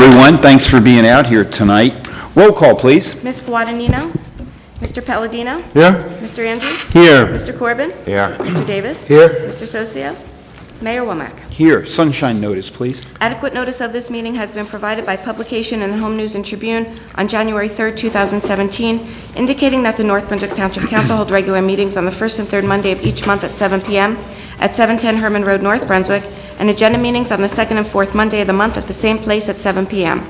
everyone. Thanks for being out here tonight. Roll call, please. Ms. Guadagnino? Mr. Palladino? Here. Mr. Andrews? Here. Mr. Corbin? Here. Mr. Davis? Here. Mr. Socio? Mayor Womack? Here, sunshine notice, please. Adequate notice of this meeting has been provided by publication in the Home News and Tribune on January 3rd, 2017, indicating that the North Brunswick Township Council hold regular meetings on the first and third Monday of each month at 7 p.m. at 710 Herman Road, North Brunswick, and agenda meetings on the second and fourth Monday of the month at the same place at 7 p.m.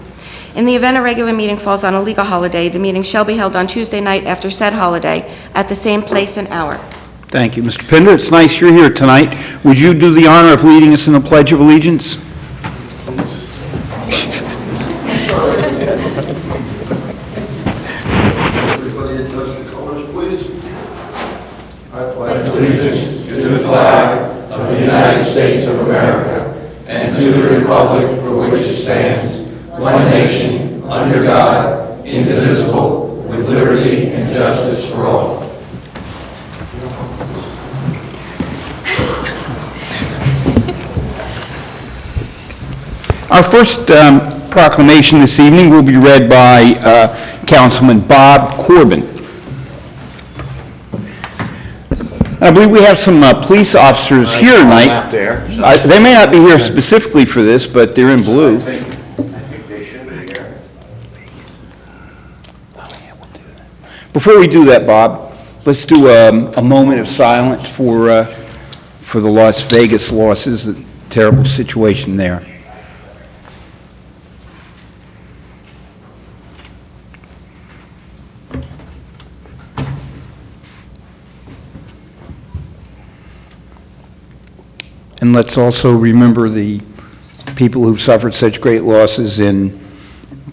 In the event a regular meeting falls on a legal holiday, the meeting shall be held on Tuesday night after said holiday at the same place and hour. Thank you, Mr. Pinder. It's nice you're here tonight. Would you do the honor of leading us in the Pledge of Allegiance? Everybody adjust the colors, please. I pledge allegiance to the flag of the United States of America and to the republic for which it stands, one nation, under God, indivisible, with liberty and justice for all. Our first proclamation this evening will be read by Councilman Bob Corbin. I believe we have some police officers here tonight. They may not be here specifically for this, but they're in blue. I think they should be here. Before we do that, Bob, let's do a moment of silence for the Las Vegas losses, the terrible situation there. And let's also remember the people who've suffered such great losses in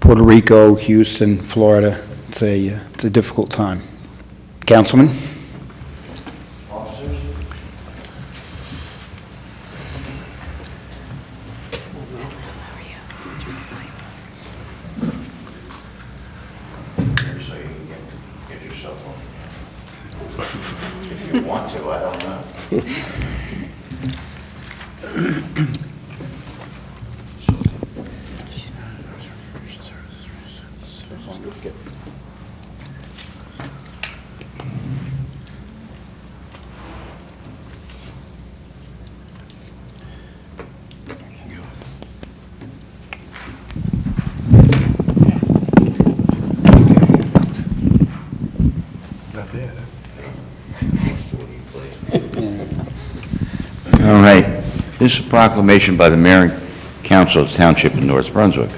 Puerto Rico, Houston, Florida. It's a difficult time. Councilman? Officers? Here, so you can get yourself on. If you want to, I don't know. All right. This is a proclamation by the Mayor and Council of the Township of North Brunswick.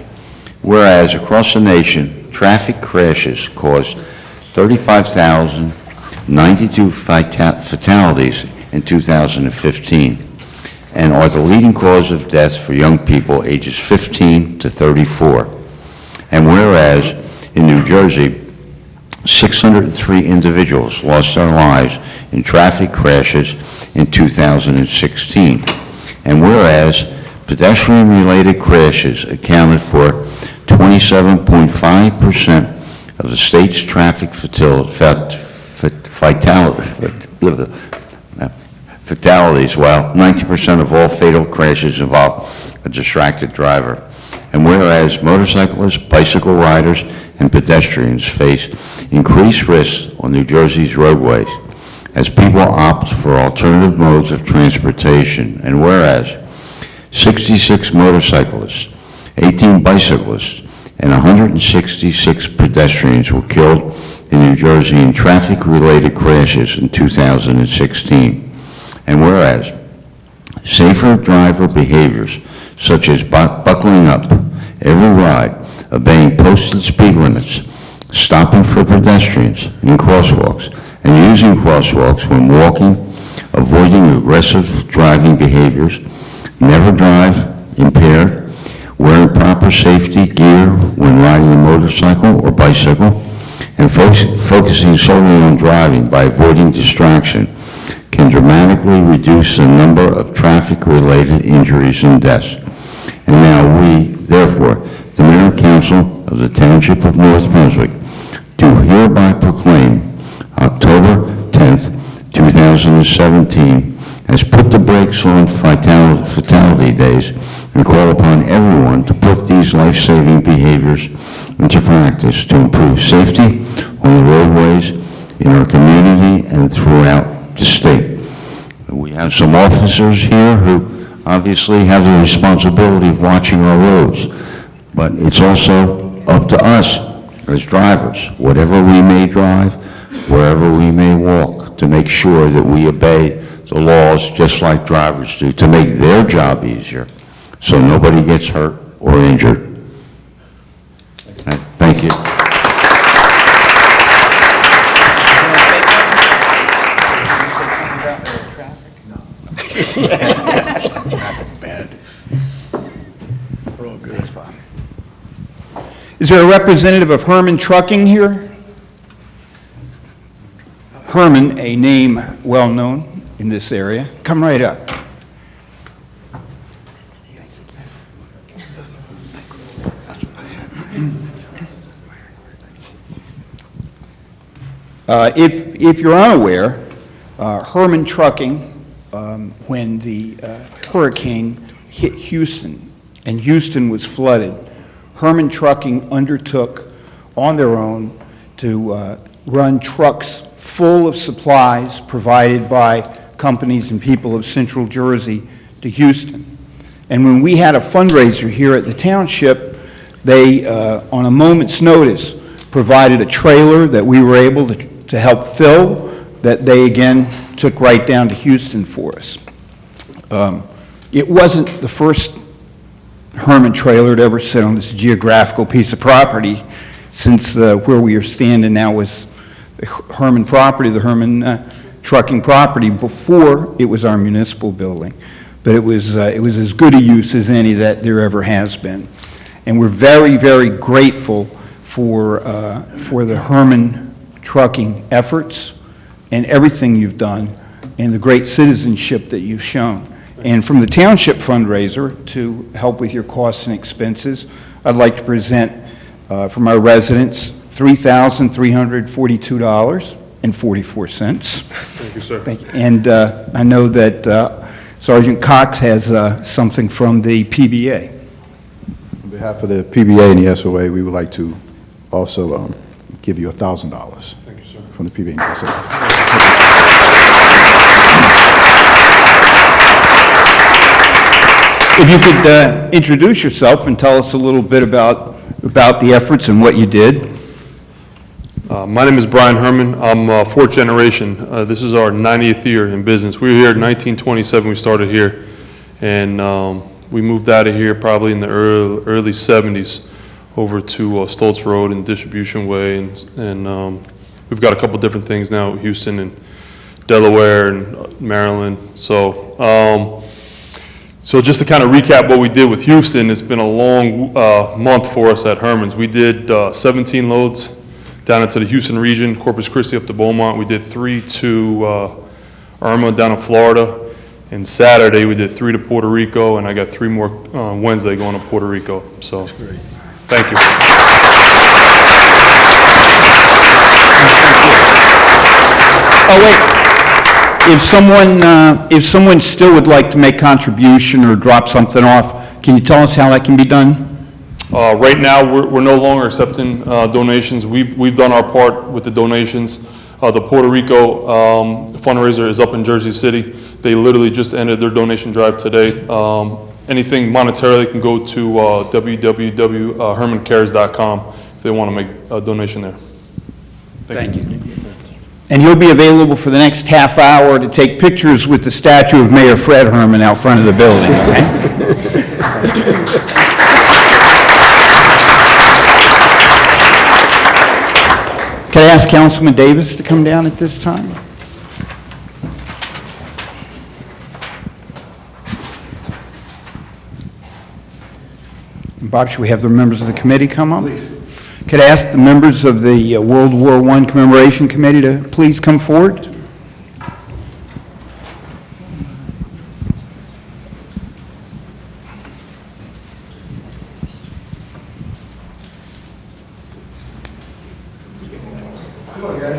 Whereas across the nation, traffic crashes caused 35,092 fatalities in 2015 and are the leading cause of death for young people ages 15 to 34. And whereas in New Jersey, 603 individuals lost their lives in traffic crashes in 2016. And whereas pedestrian-related crashes accounted for 27.5% of the state's traffic fatalities, while 90% of all fatal crashes involve a distracted driver. And whereas motorcyclists, bicycle riders, and pedestrians face increased risks on New Jersey's roadways as people opt for alternative modes of transportation. And whereas 66 motorcyclists, 18 bicyclists, and 166 pedestrians were killed in New Jersey in traffic-related crashes in 2016. And whereas safer driver behaviors such as buckling up every ride, obeying posted speed limits, stopping for pedestrians in crosswalks, and using crosswalks when walking, avoiding aggressive driving behaviors, never drive impaired, wearing proper safety gear when riding a motorcycle or bicycle, and focusing solely on driving by avoiding distraction can dramatically reduce the number of traffic-related injuries and deaths. And now we, therefore, the Mayor and Council of the Township of North Brunswick, do hereby proclaim October 10th, 2017 has put the brakes on fatality days and call upon everyone to put these life-saving behaviors into practice to improve safety on the roadways in our community and throughout the state. We have some officers here who obviously have the responsibility of watching our roads, but it's also up to us as drivers, whatever we may drive, wherever we may walk, to make sure that we obey the laws just like drivers do, to make their job easier, so nobody gets hurt or injured. Thank you. Is there a representative of Herman Trucking here? Herman, a name well-known in this area. Come right up. If you're unaware, Herman Trucking, when the hurricane hit Houston and Houston was flooded, Herman Trucking undertook on their own to run trucks full of supplies provided by companies and people of Central Jersey to Houston. And when we had a fundraiser here at the township, they, on a moment's notice, provided a trailer that we were able to help fill, that they again took right down to Houston for us. It wasn't the first Herman trailer to ever sit on this geographical piece of property, since where we are standing now was the Herman property, the Herman Trucking property, before it was our municipal building. But it was as good a use as any that there ever has been. And we're very, very grateful for the Herman Trucking efforts and everything you've done and the great citizenship that you've shown. And from the township fundraiser to help with your costs and expenses, I'd like to present from our residents $3,342.44. Thank you, sir. Thank you. And I know that Sergeant Cox has something from the PBA. On behalf of the PBA and the SOA, we would like to also give you $1,000. Thank you, sir. From the PBA and the SOA. If you could introduce yourself and tell us a little bit about the efforts and what you did. My name is Brian Herman. I'm fourth generation. This is our 90th year in business. We were here in 1927. We started here, and we moved out of here probably in the early 70s over to Stoltz Road and Distribution Way, and we've got a couple different things now, Houston and Delaware and Maryland. So just to kind of recap what we did with Houston, it's been a long month for us at Herman's. We did 17 loads down into the Houston region, Corpus Christi up to Beaumont. We did 3 to Irma down in Florida. And Saturday we did 3 to Puerto Rico, and I got 3 more Wednesday going to Puerto Rico. So, thank you. Oh, wait. If someone still would like to make contribution or drop something off, can you tell us how that can be done? Right now, we're no longer accepting donations. We've done our part with the donations. The Puerto Rico fundraiser is up in Jersey City. They literally just ended their donation drive today. Anything monetarily can go to www.hermancares.com if they want to make a donation there. Thank you. And you'll be available for the next half hour to take pictures with the statue of Mayor Fred Herman out front of the building, okay? Can I ask Councilman Davis to come down at this time? And Bob, should we have the members of the committee come up? Please. Could I ask the members of the World War I Commemoration Committee to please come forward? Come on, guys.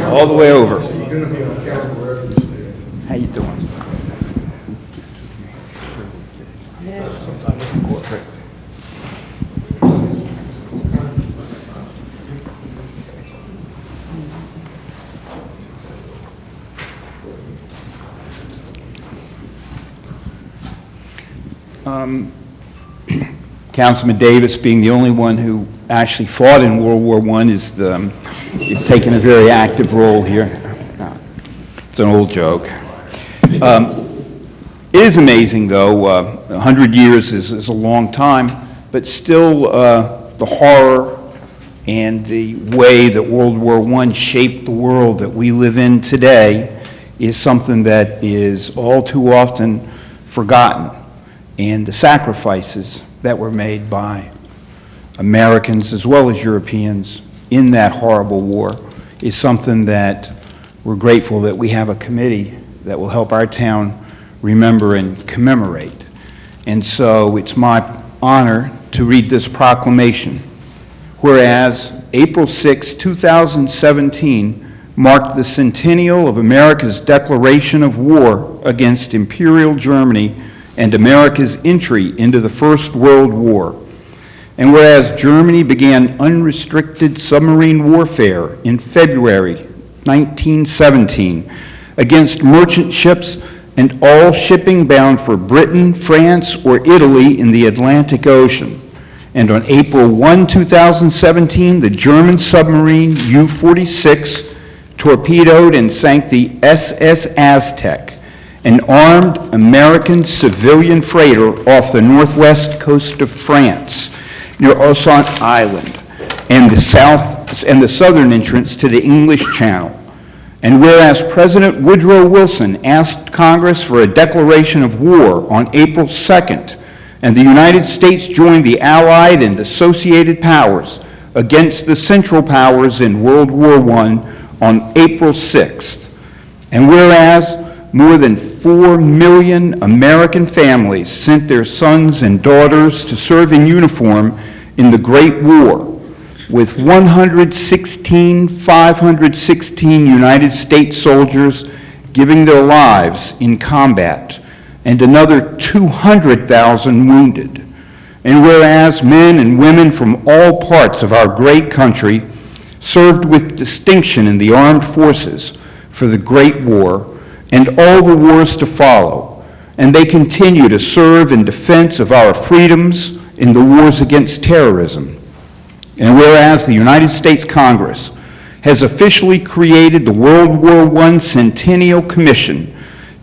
All the way over. You're going to be on camera wherever you stand. How you doing? Councilman Davis, being the only one who actually fought in World War I, is taking a very active role here. It's an old joke. It is amazing, though, 100 years is a long time, but still the horror and the way that World War I shaped the world that we live in today is something that is all too often forgotten. And the sacrifices that were made by Americans as well as Europeans in that horrible war is something that we're grateful that we have a committee that will help our town remember and commemorate. And so it's my honor to read this proclamation. Whereas April 6, 2017 marked the centennial of America's declaration of war against Imperial Germany and America's entry into the First World War. And whereas Germany began unrestricted submarine warfare in February 1917 against merchant ships and all shipping bound for Britain, France, or Italy in the Atlantic Ocean. And on April 1, 2017, the German submarine U-46 torpedoed and sank the SS Aztec, an armed American civilian freighter off the northwest coast of France, near Ossant Island, and the southern entrance to the English Channel. And whereas President Woodrow Wilson asked Congress for a declaration of war on April 2nd, and the United States joined the Allied and associated powers against the Central Powers in World War I on April 6th, and whereas more than 4 million American families sent their sons and daughters to serve in uniform in the Great War, with 516 United States soldiers giving their lives in combat, and another 200,000 wounded. And whereas men and women from all parts of our great country served with distinction in the armed forces for the Great War and all the wars to follow, and they continue to serve in defense of our freedoms in the wars against terrorism. And whereas the United States Congress has officially created the World War I Centennial Commission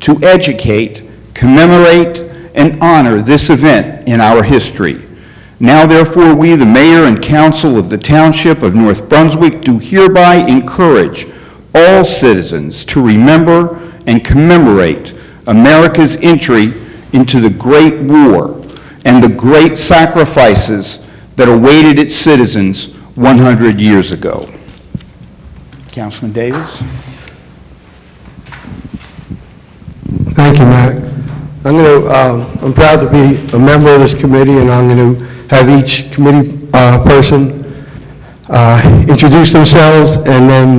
to educate, commemorate, and honor this event in our history. Now, therefore, we, the Mayor and Council of the Township of North Brunswick, do hereby encourage all citizens to remember and commemorate America's entry into the Great War and the great sacrifices that awaited its citizens 100 years ago. Councilman Davis? Thank you, Mac. I'm proud to be a member of this committee, and I'm going to have each committee person introduce themselves, and then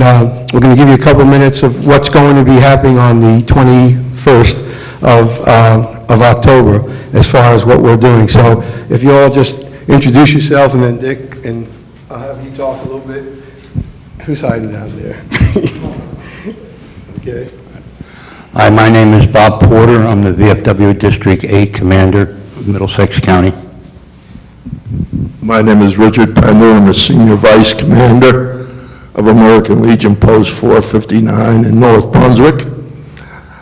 we're going to give you a couple minutes of what's going to be happening on the 21st of October as far as what we're doing. So if you all just introduce yourself, and then Dick, and I'll have you talk a little bit. Who's hiding down there? Okay. Hi, my name is Bob Porter. I'm the VFW District 8 Commander of Middlesex County. My name is Richard Pender. I'm the Senior Vice Commander of American Legion Post 459 in North Brunswick.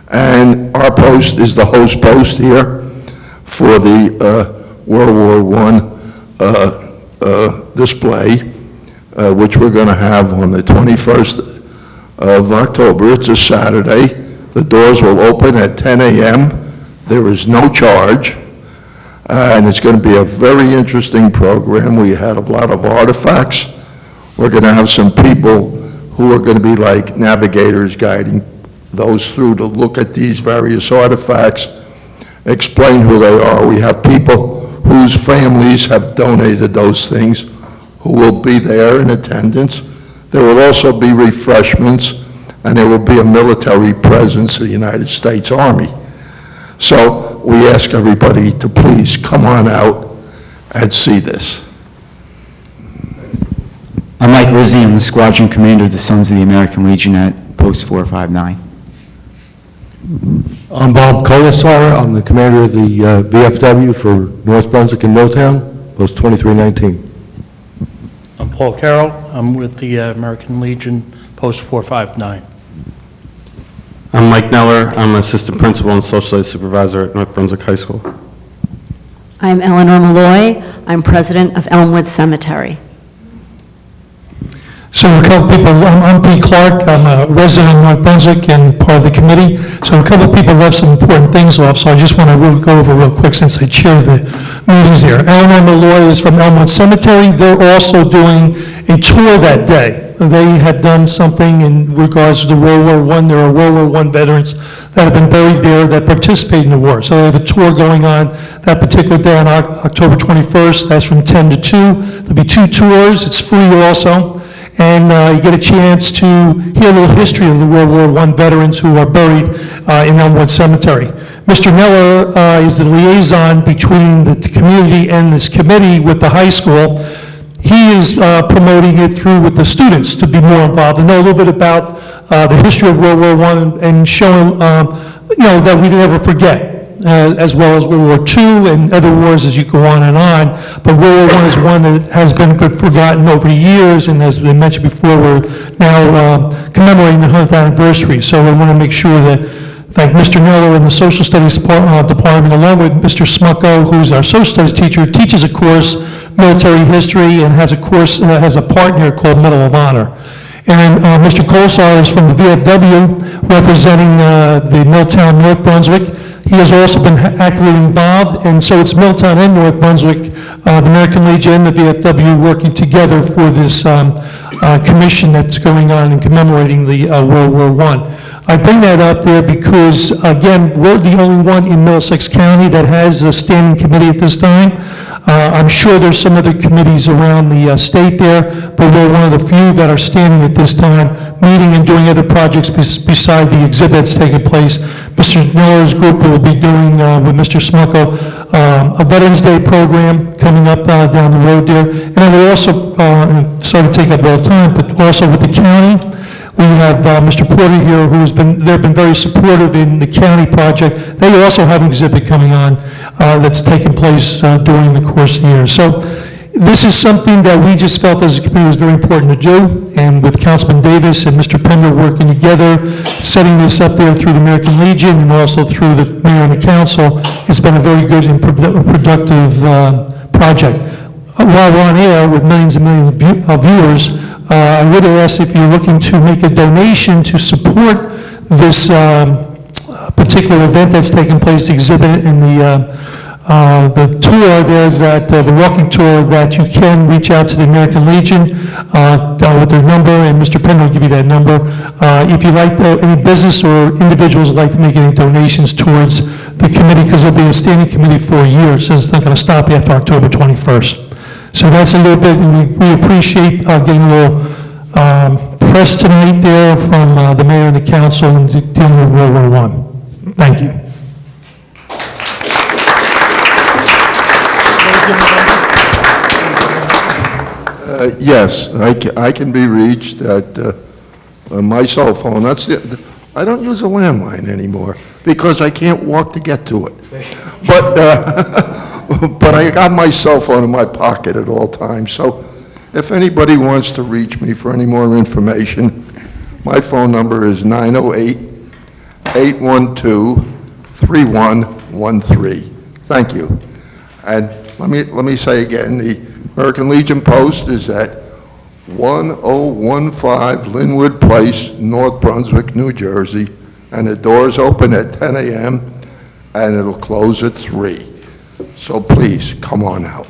And our post is the host post here for the World War I display, which we're going to have on the 21st of October. It's a Saturday. The doors will open at 10 a.m. There is no charge. And it's going to be a very interesting program. We had a lot of artifacts. We're going to have some people who are going to be like navigators guiding those through to look at these various artifacts, explain who they are. We have people whose families have donated those things who will be there in attendance. There will also be refreshments and there will be a military presence of the United States Army. So we ask everybody to please come on out and see this. I'm Mike Rizzi. I'm the squadron commander of the Sons of the American Legion at Post 459. I'm Bob Colasar. I'm the commander of the VFW for North Brunswick and Milltown, Post 2319. I'm Paul Carroll. I'm with the American Legion, Post 459. I'm Mike Neller. I'm an assistant principal and social studies supervisor at North Brunswick High School. I'm Eleanor Malloy. I'm president of Elmwood Cemetery. So a couple people, I'm Pete Clark, I'm a resident of North Brunswick and part of the committee. So a couple people left some important things off, so I just want to go over real quick since I chair the meetings there. Eleanor Malloy is from Elmwood Cemetery. They're also doing a tour that day. They have done something in regards to the World War I. There are World War I veterans that have been buried there that participated in the war. So they have a tour going on that particular day on October 21st. That's from 10 to 2. There'll be 2 tours. It's free also. And you get a chance to hear a little history of the World War I veterans who are buried in Elmwood Cemetery. Mr. Miller is the liaison between the community and this committee with the high school. He is promoting it through with the students to be more involved and know a little bit about the history of World War I and showing, that we never forget. As well as World War II and other wars as you go on and on. But World War I is one that has been forgotten over the years, and as we mentioned before, we're now commemorating the 100th anniversary. So we want to make sure that, like Mr. Miller in the Social Studies Department, along with Mr. Smucko, who's our Social Studies teacher, teaches a course, Military History, and has a course, has a partner called Medal of Honor. And Mr. Colsar is from the VFW, representing the Milltown, North Brunswick. He has also been actively involved, and so it's Milltown and North Brunswick, the American Legion and the VFW working together for this commission that's going on and commemorating the World War I. I bring that up there because, again, we're the only one in Middlesex County that has a standing committee at this time. I'm sure there's some other committees around the state there, but we're one of the few that are standing at this time, meeting and doing other projects beside the exhibits taking place. Mr. Miller's group will be doing, with Mr. Smucko, a Veterans Day program coming up down the road there. And then we also, sorry to take up all the time, but also with the county, we have Mr. Porter here, they've been very supportive in the county project. They also have an exhibit coming on that's taking place during the course of the year. So this is something that we just felt as a committee was very important to do, and with Councilman Davis and Mr. Pender working together, setting this up there through the American Legion and also through the mayor and the council, it's been a very good and productive project. While we're on air with millions and millions of viewers, I would ask if you're looking to make a donation to support this particular event that's taking place, the exhibit and the tour there, the walking tour, that you can reach out to the American Legion with their number, and Mr. Penn will give you that number. If you'd like any business or individuals would like to make any donations towards the committee, because there'll be a standing committee for a year, so it's not going to stop after October 21st. So that's a little bit, and we appreciate getting a little press tonight there from the mayor and the council and dealing with World War I. Thank you. Yes, I can be reached at my cell phone. I don't use a landline anymore because I can't walk to get to it. But I got my cell phone in my pocket at all times, so if anybody wants to reach me for any more information, my phone number is 908-812-3113. Thank you. And let me say again, the American Legion Post is at 1015 Linwood Place, North Brunswick, New Jersey, and the doors open at 10 a.m. and it'll close at 3. So please, come on out.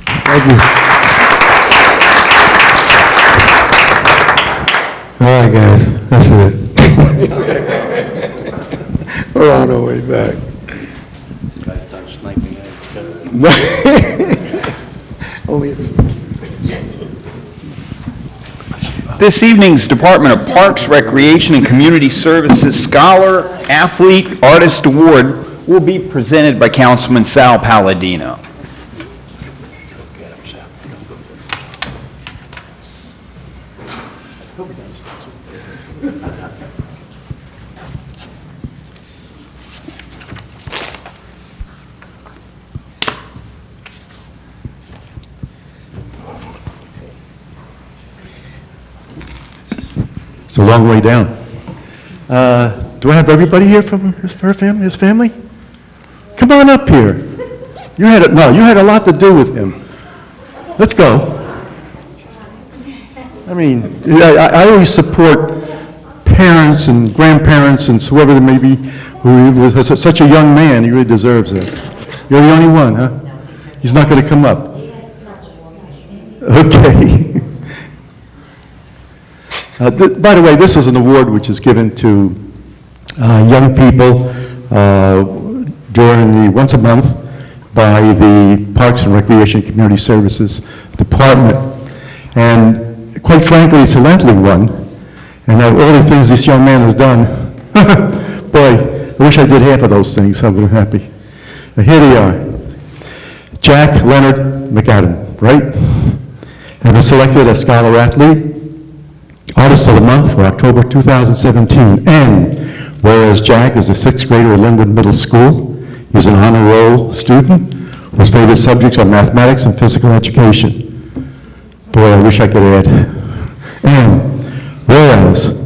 Thank you. All right, guys, that's it. We're on our way back. Only. This evening's Department of Parks, Recreation, and Community Services Scholar, Athlete, Artist Award will be presented by Councilman Sal Palladino. It's a long way down. Do I have everybody here from his family? Come on up here. You had a lot to do with him. Let's go. I mean, I always support parents and grandparents and whoever they may be who was such a young man. He really deserves it. You're the only one, huh? He's not going to come up. Okay. By the way, this is an award which is given to young people once a month by the Parks and Recreation Community Services Department. And quite frankly, it's a lengthy one. And of all the things this young man has done, boy, I wish I did half of those things. I'm very happy. Here they are. Jack Leonard McAdam, right? Have been selected as Scholar Athlete, Artist of the Month for October 2017. And whereas Jack is a sixth grader at Linwood Middle School, he's an honor roll student whose favorite subjects are mathematics and physical education. Boy, I wish I could add. And whereas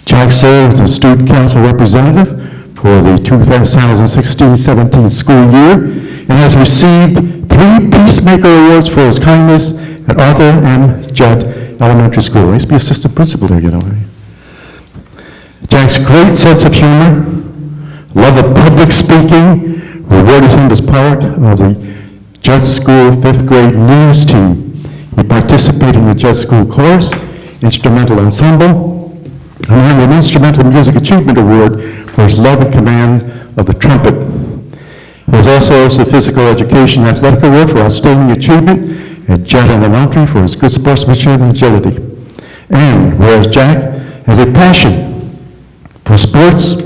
Jack served as student council representative for the 2016-17 school year and has received 3 Peacemaker Awards for his kindness at Arthur M. Judd Elementary School. I used to be assistant principal there, you know. Jack's great sense of humor, love of public speaking, rewarded him as part of the Judd School 5th grade news team. He participated in the Judd School Chorus, Instrumental Ensemble, and won an Instrumental Music Achievement Award for his love and command of the trumpet. He was also a Physical Education Athletic Award for Outstanding Achievement at Judd Elementary for his good sportsmanship and agility. And whereas Jack has a passion for sports,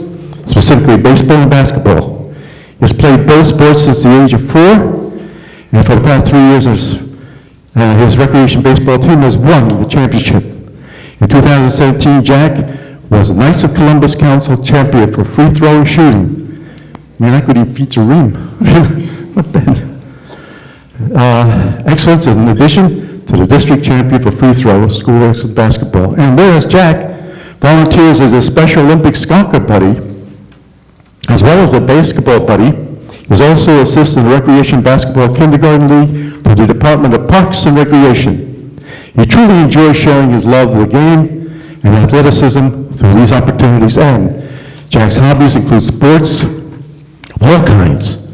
specifically baseball and basketball, he has played both sports since the age of 4, and for the past 3 years his recreation baseball team has won the championship. In 2017, Jack was the Knights of Columbus Council champion for free throw and shooting. I mean, I could even feature Reem. Not bad. Excellence in addition to the district champion for free throw, school excellence basketball. And whereas Jack volunteers as a Special Olympics soccer buddy, as well as a basketball buddy, he is also assistant recreation basketball kindergarten league through the Department of Parks and Recreation. He truly enjoys sharing his love of the game and athleticism through these opportunities. And Jack's hobbies include sports of all kinds,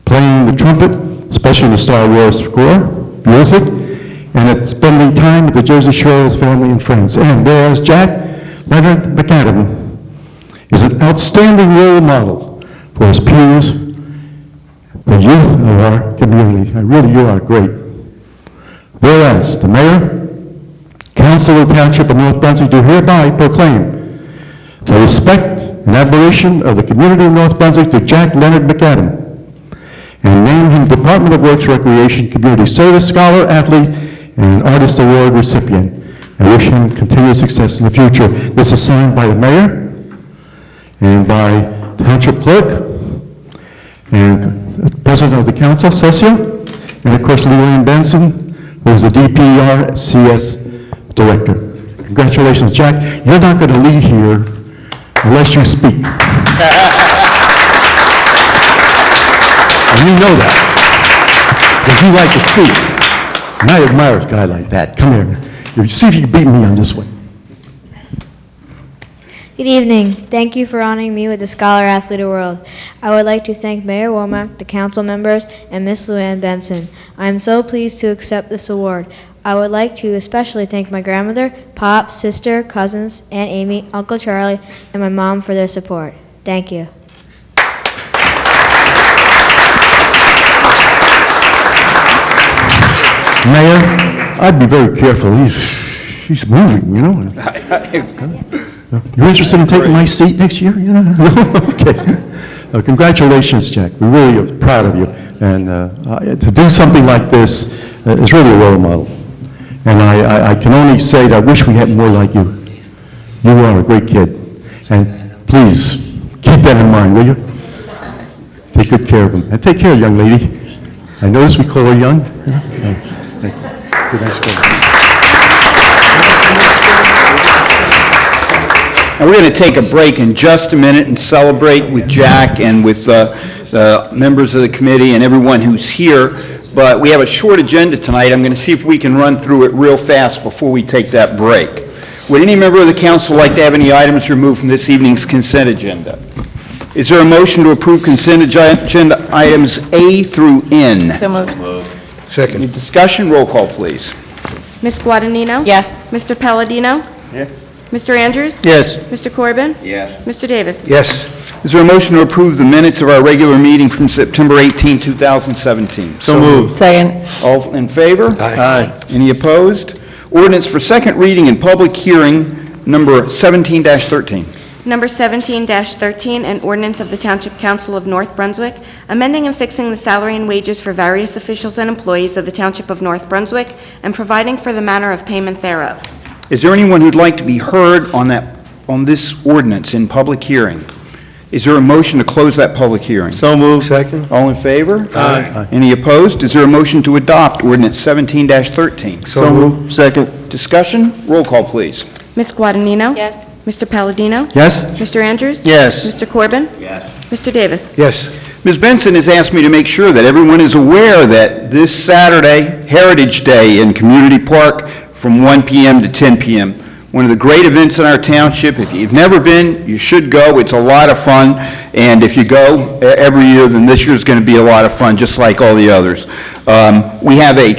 playing the trumpet, especially the Star Wars score, music, and at spending time at the Jersey Shore with his family and friends. And whereas Jack Leonard McAdam is an outstanding role model for his peers, the youth of our community. Really, you are great. Whereas the Mayor, Council of the Township of North Brunswick do hereby proclaim the respect and admiration of the community of North Brunswick to Jack Leonard McAdam, and name him Department of Works, Recreation, Community Service Scholar, Athlete, and Artist Award recipient, and wish him continued success in the future. This is signed by the Mayor and by Township Clerk and President of the Council, Cecil, and of course Leanne Benson, who is the DPRCS Director. Congratulations, Jack. You're not going to leave here unless you speak. And you know that, because you like to speak. And I admire a guy like that. Come here. See if you can beat me on this one. Good evening. Thank you for honoring me with the Scholar Athlete Award. I would like to thank Mayor Womack, the council members, and Miss Luann Benson. I am so pleased to accept this award. I would like to especially thank my grandmother, Pop, sister, cousins, Aunt Amy, Uncle Charlie, and my mom for their support. Thank you. Mayor, I'd be very careful. she's moving, you know? You're interested in taking my seat next year, you know? Okay. Congratulations, Jack. We really are proud of you. And to do something like this is really a role model. And I can only say that I wish we had more like you. You are a great kid. And please, keep that in mind, will you? Take good care of him. And take care, young lady. I notice we call her young. Yeah. Thank you. Good night, school. Now, we're going to take a break in just a minute and celebrate with Jack and with the members of the committee and everyone who's here, but we have a short agenda tonight. I'm going to see if we can run through it real fast before we take that break. Would any member of the council like to have any items removed from this evening's consent agenda? Is there a motion to approve consent agenda items A through N? So moved. Any discussion? Roll call, please. Ms. Guadagnino? Yes. Mr. Palladino? Yeah. Mr. Andrews? Yes. Mr. Corbin? Yes. Mr. Davis? Yes. Is there a motion to approve the minutes of our regular meeting from September 18, 2017? So moved. Second. All in favor? Aye. Any opposed? Ordinance for second reading and public hearing, number 17-13. Number 17-13, an ordinance of the Township Council of North Brunswick, amending and fixing the salary and wages for various officials and employees of the Township of North Brunswick, and providing for the manner of payment thereof. Is there anyone who'd like to be heard on this ordinance in public hearing? Is there a motion to close that public hearing? So moved. Second? All in favor? Aye. Any opposed? Is there a motion to adopt ordinance 17-13? So moved. Second. Discussion? Roll call, please. Ms. Guadagnino? Yes. Mr. Palladino? Yes? Mr. Andrews? Yes. Mr. Corbin? Yes. Mr. Davis? Yes. Ms. Benson has asked me to make sure that everyone is aware that this Saturday, Heritage Day in Community Park from 1 p.m. to 10 p.m., one of the great events in our township. If you've never been, you should go. It's a lot of fun, and if you go every year, then this year's going to be a lot of fun, just like all the others. We have a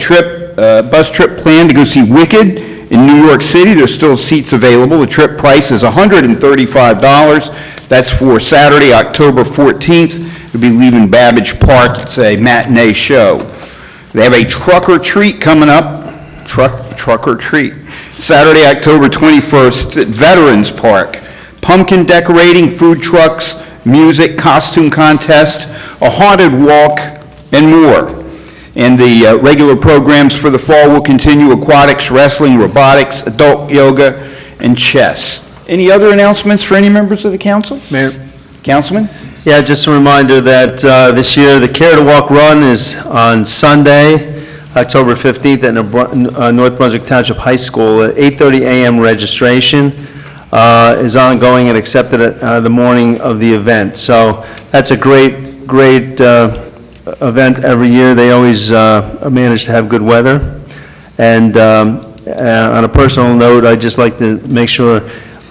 bus trip planned to go see Wicked in New York City. There's still seats available. The trip price is $135. That's for Saturday, October 14th. We'll be leaving Babbage Park. It's a matinee show. They have a truck or treat coming up. Truck or treat. Saturday, October 21st at Veterans Park. Pumpkin decorating, food trucks, music, costume contest, a haunted walk, and more. And the regular programs for the fall will continue: aquatics, wrestling, robotics, adult yoga, and chess. Any other announcements for any members of the council? Mayor. Councilman? Yeah, just a reminder that this year, the Care to Walk Run is on Sunday, October 15th at North Brunswick Township High School. 8:30 a.m. registration is ongoing and accepted at the morning of the event. So that's a great event every year. They always manage to have good weather. And on a personal note, I'd just like to make sure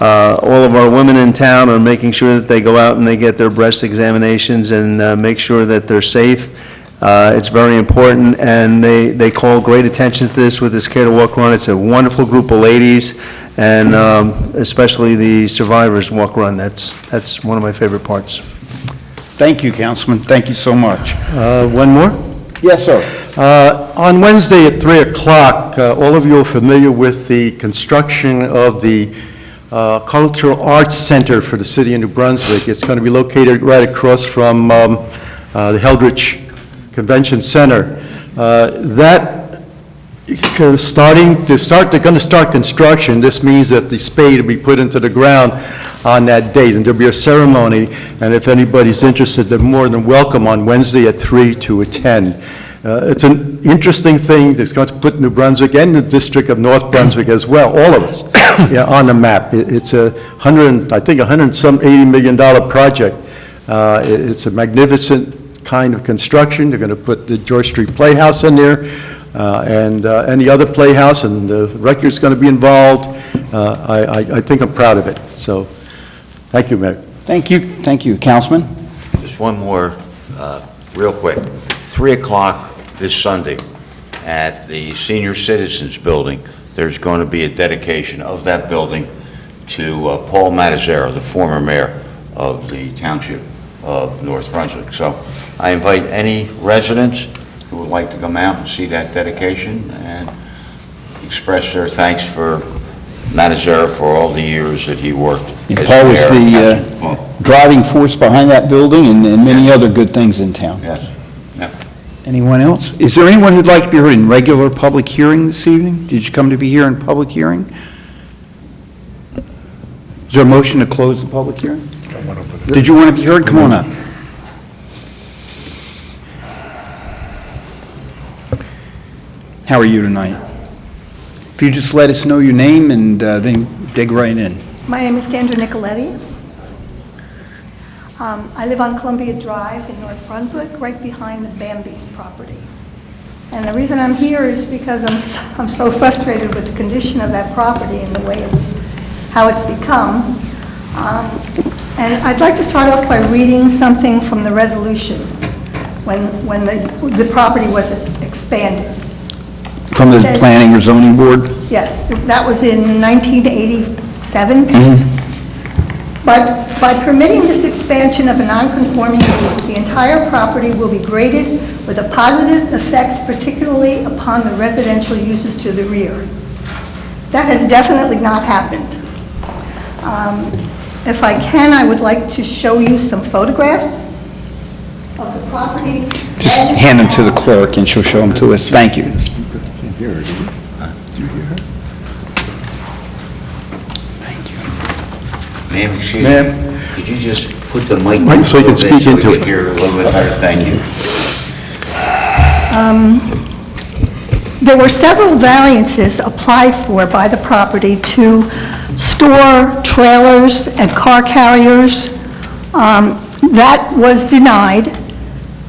all of our women in town are making sure that they go out and they get their breast examinations and make sure that they're safe. It's very important, and they call great attention to this with this Care to Walk Run. It's a wonderful group of ladies, and especially the Survivors Walk Run. That's one of my favorite parts. Thank you, Councilman. Thank you so much. One more? Yes, sir. On Wednesday at 3 o'clock, all of you are familiar with the construction of the Cultural Arts Center for the city of New Brunswick. It's going to be located right across from the Heldrich Convention Center. They're going to start construction. This means that the spade will be put into the ground on that date, and there'll be a ceremony, and if anybody's interested, they're more than welcome on Wednesday at 3 to attend. It's an interesting thing that's going to put New Brunswick and the District of North Brunswick as well, all of us, on the map. It's a $180 million project. It's a magnificent kind of construction. They're going to put the George Street Playhouse in there, and any other playhouse, and the rector's going to be involved. I think I'm proud of it. So, thank you, Mayor. Thank you, Councilman. Just one more, real quick. 3 o'clock this Sunday at the Senior Citizens Building, there's going to be a dedication of that building to Paul Matazzaro, the former mayor of the Township of North Brunswick. So I invite any residents who would like to come out and see that dedication, and express their thanks for Manager for all the years that he worked. And as Paul was mayor of the Township Hall. driving force behind that building and many other good things in town. Yes, yeah. Anyone else? Is there anyone who'd like to be heard in regular public hearing this evening? Did you come to be here in public hearing? Is there a motion to close the public hearing? Did you want to be heard? Come on up. How are you tonight? If you just let us know your name and then dig right in. My name is Sandra Nicoletti. I live on Columbia Drive in North Brunswick, right behind the Bambi's property. And the reason I'm here is because I'm so frustrated with the condition of that property and the way how it's become. And I'd like to start off by reading something from the resolution when the property was expanded. From the Planning or Zoning Board? Yes, that was in 1987. But by permitting this expansion of a non-conforming use, the entire property will be graded with a positive effect, particularly upon the residential uses to the rear. That has definitely not happened. If I can, I would like to show you some photographs of the property. Just hand them to the clerk and she'll show them to us. Thank you. Ma'am, excuse Ma'am. me, could you just put the mic Mic down so you a can little bit speak so we into can it. hear a little bit better? Thank you. There were several variances applied for by the property to store trailers and car carriers. That was denied,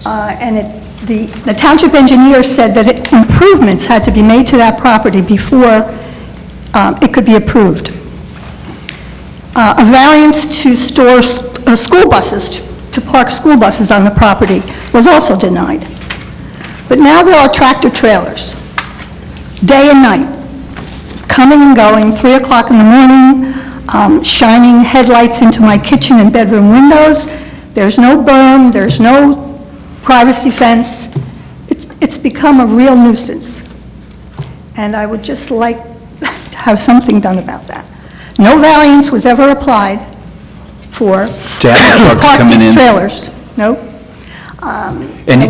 and the township engineer said that improvements had to be made to that property before it could be approved. A variance to store school buses, to park school buses on the property was also denied. But now there are tractor trailers, day and night, coming and going, 3 o'clock in the morning, shining headlights into my kitchen and bedroom windows. There's no berm, there's no privacy fence. It's become a real nuisance. And I would just like to have something done about that. No variance was ever applied for To have trucks park coming these in. trailers. No. And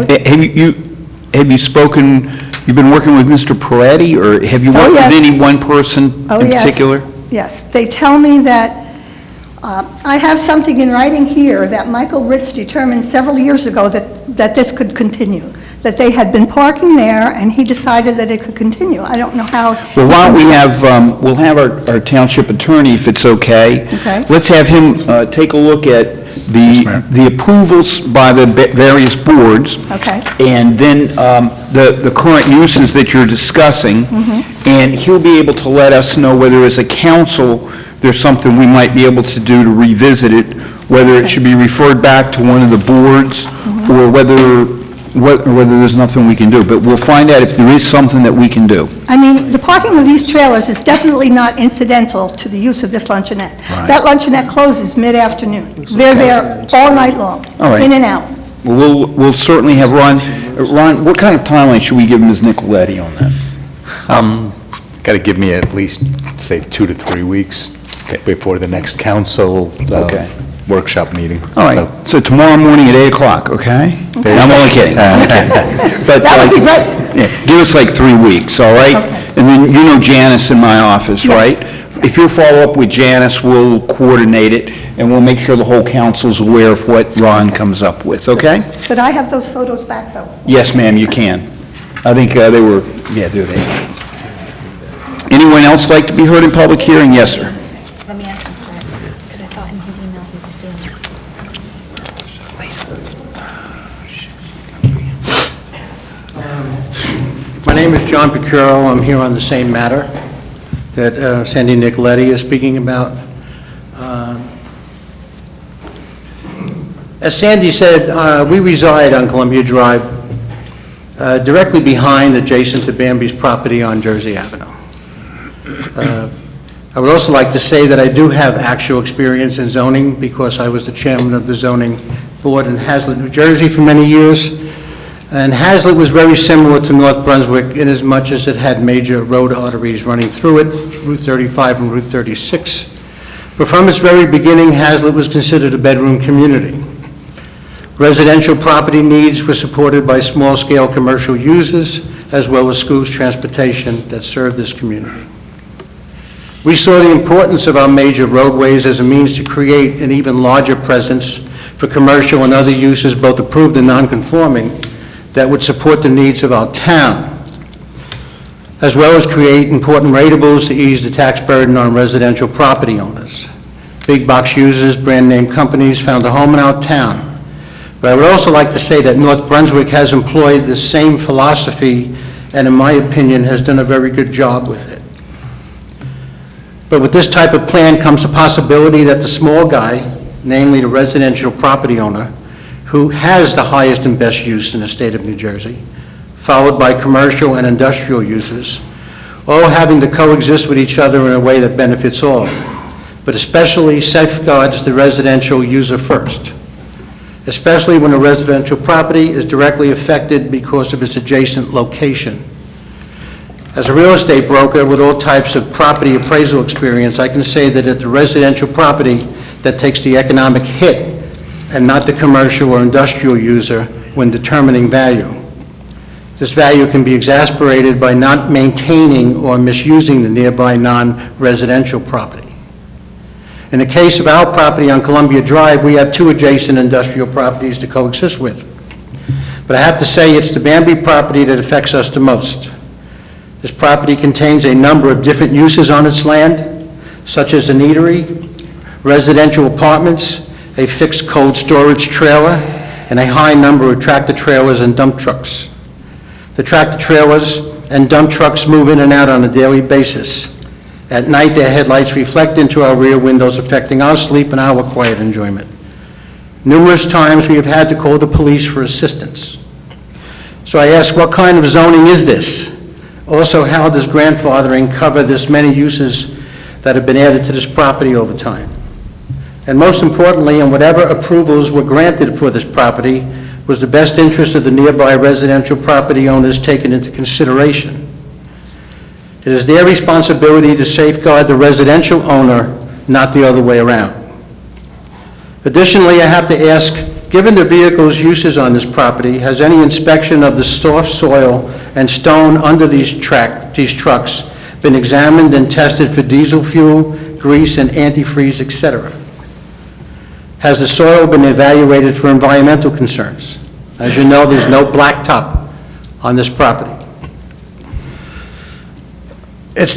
have you spoken, you've been working with Mr. Peretti, or have you worked yes. with any one person Oh, in yes. particular? Yes. They tell me that, I have something in writing here that Michael Ritz determined several years ago that this could continue, that they had been parking there, and he decided that it could continue. I don't know how. Well, why don't we have, we'll have our township attorney, if it's okay. Okay. Let's have him take a look at the approvals by the various boards. Okay. And then the current uses that you're discussing. And he'll be able to let us know whether as a council, there's something we might be able to do to revisit it, whether it should be referred back to one of the boards, or whether there's nothing we can do. But we'll find out if there is something that we can do. I mean, the parking of these trailers is definitely not incidental to the use of this luncheonette. That luncheonette closes mid-afternoon. They're there all night long, All right. in and out. Well, we'll certainly have Ron, what kind of timeline should we give Ms. Nicoletti on that? Got to give me at least, say, 2 to 3 weeks before the next council Okay. workshop meeting. All right, so tomorrow morning at 8 o'clock, okay? Okay. I'm only kidding. But That would be great. yeah, give us like 3 weeks, all right? Okay. And then, you know Janice in my office, Yes. right? If you follow up with Janice, we'll coordinate it, and we'll make sure the whole council's aware of what Ron comes up with, okay? But I have those photos back, though. Yes, ma'am, you can. I think they were, yeah, there they are. Anyone else like to be heard in public hearing? Yes, sir. Let me ask him for it, because I thought in his email he was doing it. My name is John Picuro. I'm here on the same matter that Sandy Nicoletti is speaking about. As Sandy said, we reside on Columbia Drive, directly behind, adjacent to Bambi's property on Jersey Avenue. I would also like to say that I do have actual experience in zoning because I was the chairman of the zoning board in Hazlet, New Jersey for many years. And Hazlet was very similar to North Brunswick in as much as it had major road arteries running through it, Route 35 and Route 36. But from its very beginning, Hazlet was considered a bedroom community. Residential property needs were supported by small-scale commercial users, as well as schools transportation that served this community. We saw the importance of our major roadways as a means to create an even larger presence for commercial and other uses, both approved and non-conforming, that would support the needs of our town, as well as create important ratables to ease the tax burden on residential property owners. Big box users, brand name companies found a home in our town. But I would also like to say that North Brunswick has employed the same philosophy and, in my opinion, has done a very good job with it. But with this type of plan comes the possibility that the small guy, namely the residential property owner, who has the highest and best use in the state of New Jersey, followed by commercial and industrial users, all having to coexist with each other in a way that benefits all, but especially safeguards the residential user first, especially when a residential property is directly affected because of its adjacent location. As a real estate broker with all types of property appraisal experience, I can say that it's the residential property that takes the economic hit and not the commercial or industrial user when determining value. This value can be exacerbated by not maintaining or misusing the nearby non-residential property. In the case of our property on Columbia Drive, we have two adjacent industrial properties to coexist with. But I have to say it's the Bambi property that affects us the most. This property contains a number of different uses on its land, such as an eatery, residential apartments, a fixed cold storage trailer, and a high number of tractor trailers and dump trucks. The tractor trailers and dump trucks move in and out on a daily basis. At night, their headlights reflect into our rear windows, affecting our sleep and our quiet enjoyment. Numerous times, we have had to call the police for assistance. So I ask, what kind of zoning is this? Also, how does grandfathering cover this many uses that have been added to this property over time? And most importantly, and whatever approvals were granted for this property, was the best interest of the nearby residential property owners taken into consideration? It is their responsibility to safeguard the residential owner, not the other way around. Additionally, I have to ask, given the vehicle's uses on this property, has any inspection of the soft soil and stone under these trucks been examined and tested for diesel fuel, grease, and antifreeze, etc.? Has the soil been evaluated for environmental concerns? As you know, there's no blacktop on this property. It is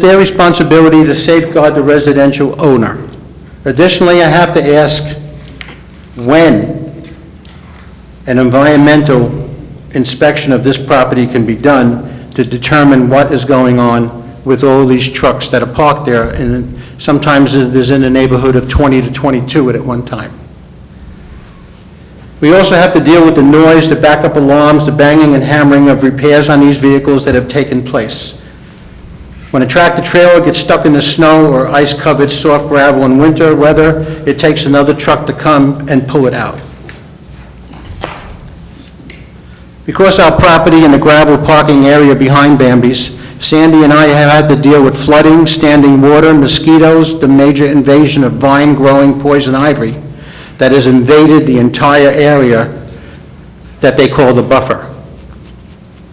their responsibility to safeguard the residential owner. Additionally, I have to ask when an environmental inspection of this property can be done to determine what is going on with all these trucks that are parked there, and sometimes there's in the neighborhood of 20 to 22 at one time. We also have to deal with the noise, the backup alarms, the banging and hammering of repairs on these vehicles that have taken place. When a tractor trailer gets stuck in the snow or ice-covered soft gravel in winter weather, it takes another truck to come and pull it out. Because our property in the gravel parking area behind Bambi's, Sandy and I have had to deal with flooding, standing water, mosquitoes, the major invasion of vine-growing poison ivy that has invaded the entire area that they call the buffer.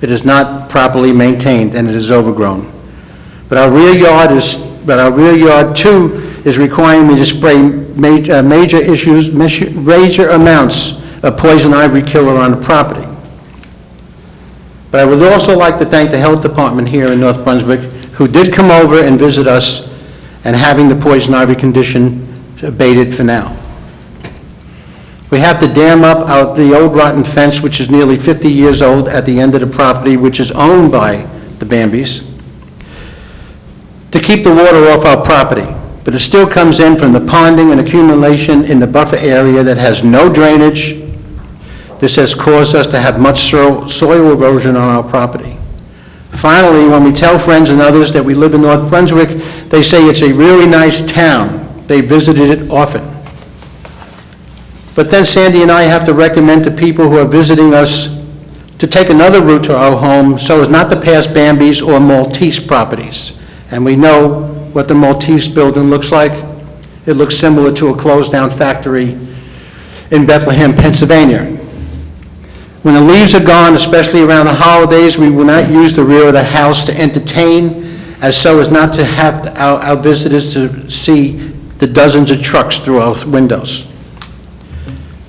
It is not properly maintained and it is overgrown. But our rear yard too is requiring me to spray major amounts of poison ivy killer on the property. But I would also like to thank the health department here in North Brunswick, who did come over and visit us, and having the poison ivy condition abated for now. We have to dam up out the old rotten fence, which is nearly 50 years old, at the end of the property, which is owned by the Bambis, to keep the water off our property. But it still comes in from the ponding and accumulation in the buffer area that has no drainage. This has caused us to have much soil erosion on our property. Finally, when we tell friends and others that we live in North Brunswick, they say it's a really nice town. They visited it often. But then Sandy and I have to recommend to people who are visiting us to take another route to our home so as not to pass Bambi's or Maltese properties. And we know what the Maltese building looks like. It looks similar to a closed-down factory in Bethlehem, Pennsylvania. When the leaves are gone, especially around the holidays, we will not use the rear of the house to entertain, as so as not to have our visitors to see the dozens of trucks through our windows.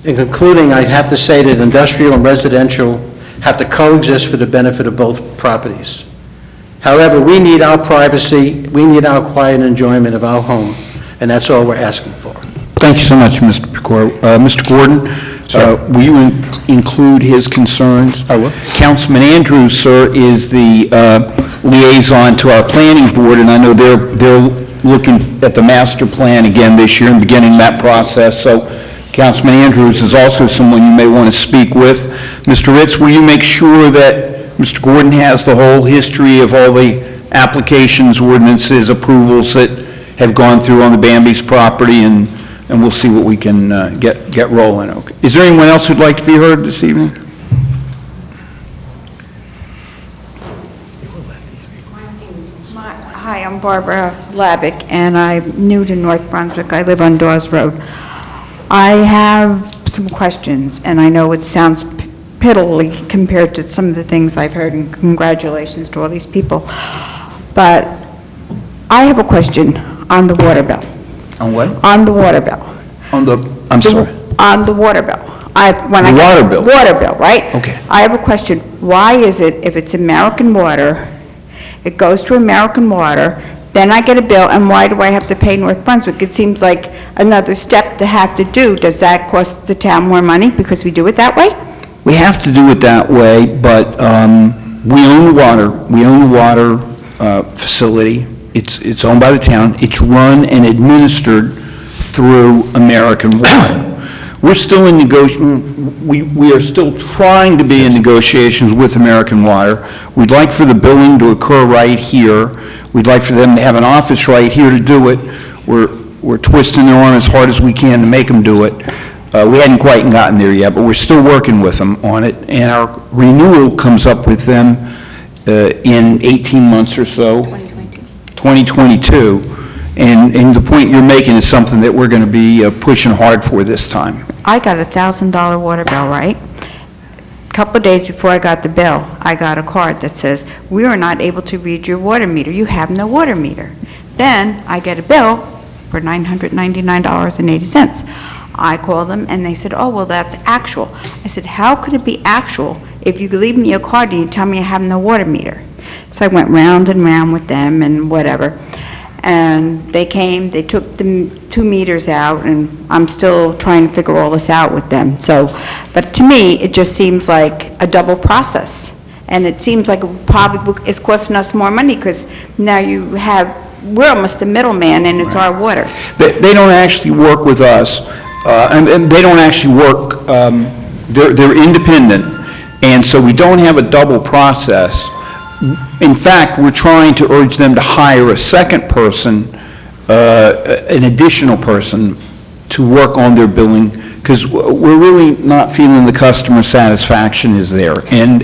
In concluding, I have to say that industrial and residential have to coexist for the benefit of both properties. However, we need our privacy, we need our quiet enjoyment of our home, and that's all we're asking for. Thank you so much, Mr. Pecor. Mr. Gordon, will you include his concerns? I will. Councilman Andrews, sir, is the liaison to our planning board, and I know they're looking at the master plan again this year and beginning that process. So Councilman Andrews is also someone you may want to speak with. Mr. Ritz, will you make sure that Mr. Gordon has the whole history of all the applications, ordinances, approvals that have gone through on the Bambi's property, and we'll see what we can get rolling. Okay. Is there anyone else who'd like to be heard this evening? Hi, I'm Barbara Labick, and I'm new to North Brunswick. I live on Dawes Road. I have some questions, and I know it sounds piddly compared to some of the things I've heard, and congratulations to all these people. But I have a question on the water bill. On what? On the water bill. On the, I'm sorry. On the water bill. Water bill? Water bill, right? Okay. I have a question. Why is it, if it's American Water, it goes to American Water, then I get a bill, and why do I have to pay North Brunswick? It seems like another step to have to do. Does that cost the town more money because we do it that way? We have to do it that way, but we own the water. We own the water facility. It's owned by the town. It's run and administered through American Water. We're still in we are still trying to be in negotiations with American Water. We'd like for the billing to occur right here. We'd like for them to have an office right here to do it. We're twisting their arm as hard as we can to make them do it. We hadn't quite gotten there yet, but we're still working with them on it, and our renewal comes up with them in 18 months or so. 2022. And the point you're making is something that we're going to be pushing hard for this time. I got a $1,000 water bill, right? A couple of days before I got the bill, I got a card that says, "We are not able to read your water meter. You have no water meter." Then I get a bill for $999.80. I called them, and they said, "Oh, well, that's actual." I said, "How could it be actual if you leave me a card and you tell me I have no water meter?" So I went round and round with them and whatever. And they came, they took the 2 meters out, and I'm still trying to figure all this out with them. So, but to me, it just seems like a double process. And it seems like it probably is costing us more money, because now we're almost the middleman, and it's our water. They don't actually work with us, and they don't actually work, they're independent, and so we don't have a double process. In fact, we're trying to urge them to hire a second person, an additional person, to work on their billing, because we're really not feeling the customer satisfaction is there, and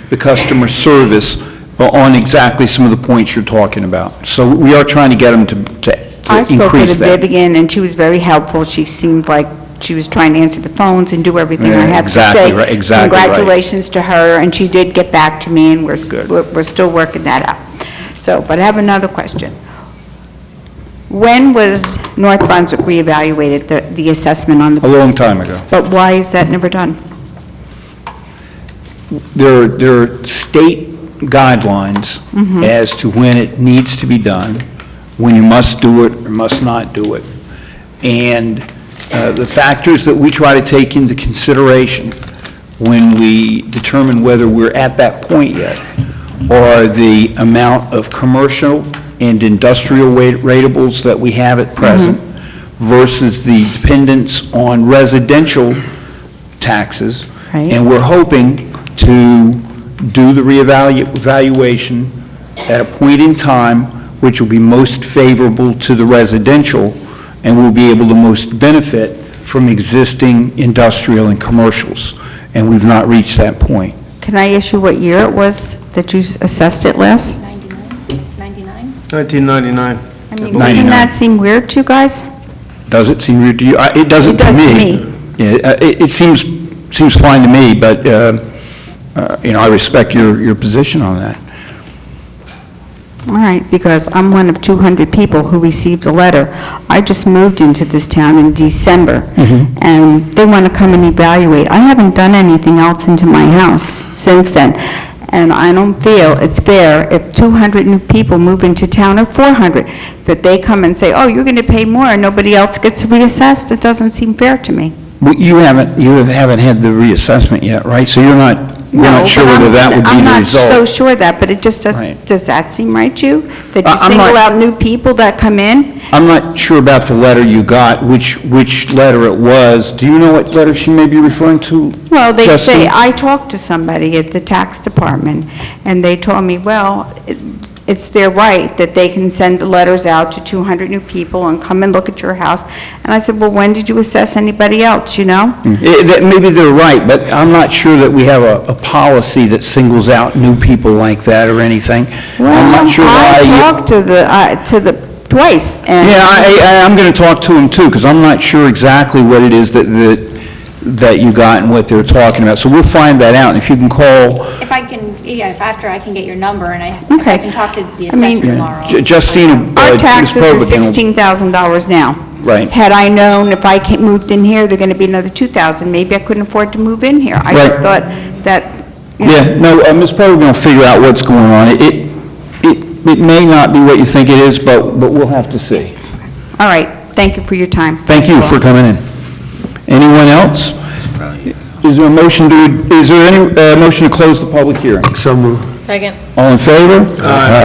the customer service on exactly some of the points you're talking about. So we are trying to get them to I spoke increase with that. Vivian, and she was very helpful. She seemed like she was trying to answer the phones and do everything I had to say. Exactly right, exactly right. Congratulations to her, and she did get back to me, and we're still working that out. So, but I have another question. When was North Brunswick reevaluated, the assessment on the... A long time ago. But why is that never done? There are state guidelines as to when it needs to be done, when you must do it or must not do it. And the factors that we try to take into consideration when we determine whether we're at that point yet are the amount of commercial and industrial ratables that we have at present versus the dependence on residential taxes. Right. And we're hoping to do the reevaluation at a point in time which will be most favorable to the residential and will be able to most benefit from existing industrial and commercials, and we've not reached that point. Can I ask you what year it was that you assessed it last? 1999. I mean, doesn't that seem weird to you guys? Does it seem weird to you? It doesn't It to does to me. Yeah, it seems fine to me, but, I respect your position on that. All right, because I'm one of 200 people who received a letter. I just moved into this town in December, and they want to come and evaluate. I haven't done anything else into my house since then, and I don't feel it's fair if 200 new people move into town, or 400, that they come and say, oh, you're going to pay more, and nobody else gets reassessed. That doesn't seem fair to me. Well, you haven't had the reassessment yet, right? So you're not sure but whether that would be the I'm not so result. sure that, but it just does that seem right to you? That you I'm not- single out new people that come in? I'm not sure about the letter you got, which letter it was. Do you know what letter she may be referring to? Well, they say, Justine? I talked to somebody at the tax department, and they told me, well, it's their right that they can send letters out to 200 new people and come and look at your house. And I said, well, when did you assess anybody else, you know? Maybe they're right, but I'm not sure that we have a policy that singles out new people like that or anything. I'm not sure why I you... talked to the twice, and... Yeah, I'm going to talk to him too, because I'm not sure exactly what it is that you got and what they're talking about. So we'll find that out, and if you can call... If I can, if after I can get your number, and if I can talk to the assessor tomorrow. Justina... Our Ms. taxes are Provost, $16,000 now. Right. Had I known if I moved in here, they're going to be another $2,000, maybe I couldn't afford to move in here. I just Right. thought that, Yeah, no, Ms. Provost going to figure out what's going on. It may not be what you think it is, but we'll have to see. all right, thank you for your time. Thank you for coming in. Anyone else? Is there any motion to close the public hearing? So moved. Second. All in favor?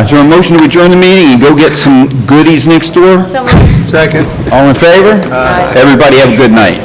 Is there a motion to adjourn the meeting and go get some goodies next door? So moved. Second. All in favor? Everybody have a good night.